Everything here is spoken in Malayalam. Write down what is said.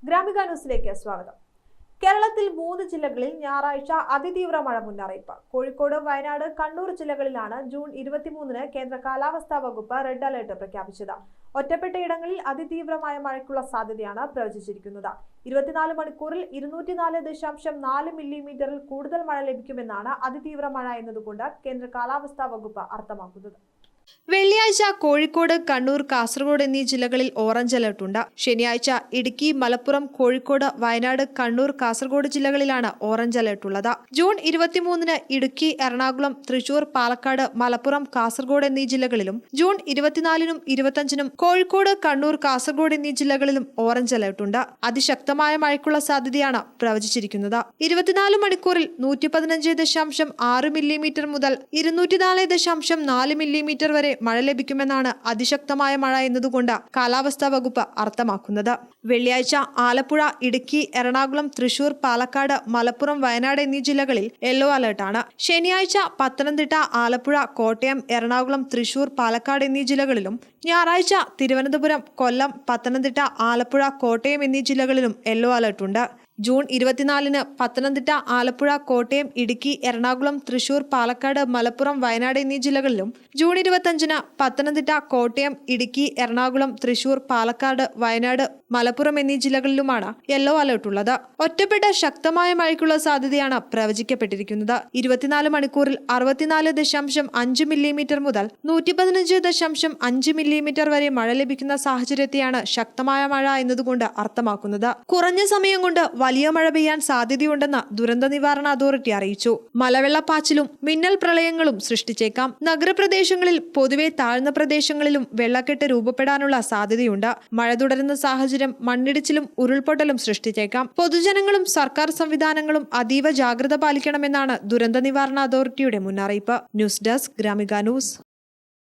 ഗ്രാമിക ന്യൂസിലേക്ക് സ്വാഗതം. കേരളത്തിൽ 3 ജില്ലകളിൽ ഞായറാഴ്ച അതിതീവ്ര മഴ മുന്നറിയിപ്പ്. കോഴിക്കോട്, വയനാട്, കണ്ണൂർ ജില്ലകളിലാണ് ജൂൺ 23-ന് കേന്ദ്ര കാലാവസ്ഥാ വകുപ്പ് റെഡ് അലർട്ട് പ്രഖ്യാപിച്ചത്. ഒറ്റപ്പെട്ട ഇടങ്ങളിൽ അതിതീവ്രമായ മഴയ്ക്കുള്ള സാധ്യതയാണ് പ്രവചിച്ചിരിക്കുന്നത്. 24 മണിക്കൂറിൽ 204.4 മില്ലിമീറ്ററിൽ കൂടുതൽ മഴ ലഭിക്കുമെന്നാണ് അതിതീവ്ര മഴ എന്നതുകൊണ്ട് കേന്ദ്ര കാലാവസ്ഥാ വകുപ്പ് അർത്ഥമാക്കുന്നത്. വെള്ളിയാഴ്ച കോഴിക്കോട്, കണ്ണൂർ, കാസർഗോഡ് എന്നീ ജില്ലകളിൽ ഓറഞ്ച് അലർട്ടുണ്ട്. ശനിയാഴ്ച ഇടുക്കി, മലപ്പുറം, കോഴിക്കോട്, വയനാട്, കണ്ണൂർ, കാസർഗോഡ് ജില്ലകളിലാണ് ഓറഞ്ച് അലർട്ടുള്ളത്. ജൂൺ 23-ന് ഇടുക്കി, എറണാകുളം, തൃശൂർ, പാലക്കാട്, മലപ്പുറം, കാസർഗോഡ് എന്നീ ജില്ലകളിലും ജൂൺ 24-നും 25-നും കോഴിക്കോട്, കണ്ണൂർ, കാസർഗോഡ് എന്നീ ജില്ലകളിലും ഓറഞ്ച് അലർട്ടുണ്ട്. അതിശക്തമായ മഴയ്ക്കുള്ള സാധ്യതയാണ് പ്രവചിച്ചിരിക്കുന്നത്. 24 മണിക്കൂറിൽ 115.6 മില്ലിമീറ്റർ മുതൽ 204.4 മില്ലിമീറ്റർ വരെ മഴ ലഭിക്കുമെന്നാണ് അതിശക്തമായ മഴ എന്നതുകൊണ്ട് കാലാവസ്ഥാ വകുപ്പ് അർത്ഥമാക്കുന്നത്. വെള്ളിയാഴ്ച ആലപ്പുഴ, ഇടുക്കി, എറണാകുളം, തൃശൂർ, പാലക്കാട്, മലപ്പുറം, വയനാട് എന്നീ ജില്ലകളിൽ യെല്ലോ അലർട്ടാണ്. ശനിയാഴ്ച പത്തനംതിട്ട, ആലപ്പുഴ, കോട്ടയം, എറണാകുളം, തൃശൂർ, പാലക്കാട് എന്നീ ജില്ലകളിലും ഞായറാഴ്ച തിരുവനന്തപുരം, കൊല്ലം, പത്തനംതിട്ട, ആലപ്പുഴ, കോട്ടയം എന്നീ ജില്ലകളിലും യെല്ലോ അലർട്ടുണ്ട്. ജൂൺ 24-ന് പത്തനംതിട്ട, ആലപ്പുഴ, കോട്ടയം, ഇടുക്കി, എറണാകുളം, തൃശൂർ, പാലക്കാട്, മലപ്പുറം, വയനാട് എന്നീ ജില്ലകളിലും ജൂൺ 25-ന് പത്തനംതിട്ട, കോട്ടയം, ഇടുക്കി, എറണാകുളം, തൃശൂർ, പാലക്കാട്, വയനാട്, മലപ്പുറം എന്നീ ജില്ലകളിലുമാണ് യെല്ലോ അലർട്ടുള്ളത്. ഒറ്റപ്പെട്ട ശക്തമായ മഴയ്ക്കുള്ള സാധ്യതയാണ് പ്രവചിക്കപ്പെട്ടിരിക്കുന്നത്. 24 മണിക്കൂറിൽ 64.5 മില്ലിമീറ്റർ മുതൽ 115.5 മില്ലിമീറ്റർ വരെ മഴ ലഭിക്കുന്ന സാഹചര്യത്തെയാണ് ശക്തമായ മഴ എന്നതുകൊണ്ട് അർത്ഥമാക്കുന്നത്. കുറഞ്ഞ സമയം കൊണ്ട് വലിയ മഴ പെയ്യാൻ സാധ്യതയുണ്ടെന്ന് ദുരന്ത നിവാരണ അതോറിറ്റി അറിയിച്ചു. മലവെള്ളപ്പാച്ചിലും മിന്നൽ പ്രളയങ്ങളും സൃഷ്ടിച്ചേക്കാം. നഗരപ്രദേശങ്ങളിൽ പൊതുവെ താഴ്ന്ന പ്രദേശങ്ങളിലും വെള്ളക്കെട്ട് രൂപപ്പെടാനുള്ള സാധ്യതയുണ്ട്. മഴ തുടരുന്ന സാഹചര്യം മണ്ണിടിച്ചിലും ഉരുൾപൊട്ടലും സൃഷ്ടിച്ചേക്കാം. പൊതുജനങ്ങളും സർക്കാർ സംവിധാനങ്ങളും അതീവ ജാഗ്രത പാലിക്കണമെന്നാണ് ദുരന്ത നിവാരണ അതോറിറ്റിയുടെ മുന്നറിയിപ്പ്. News desk, Gramika news.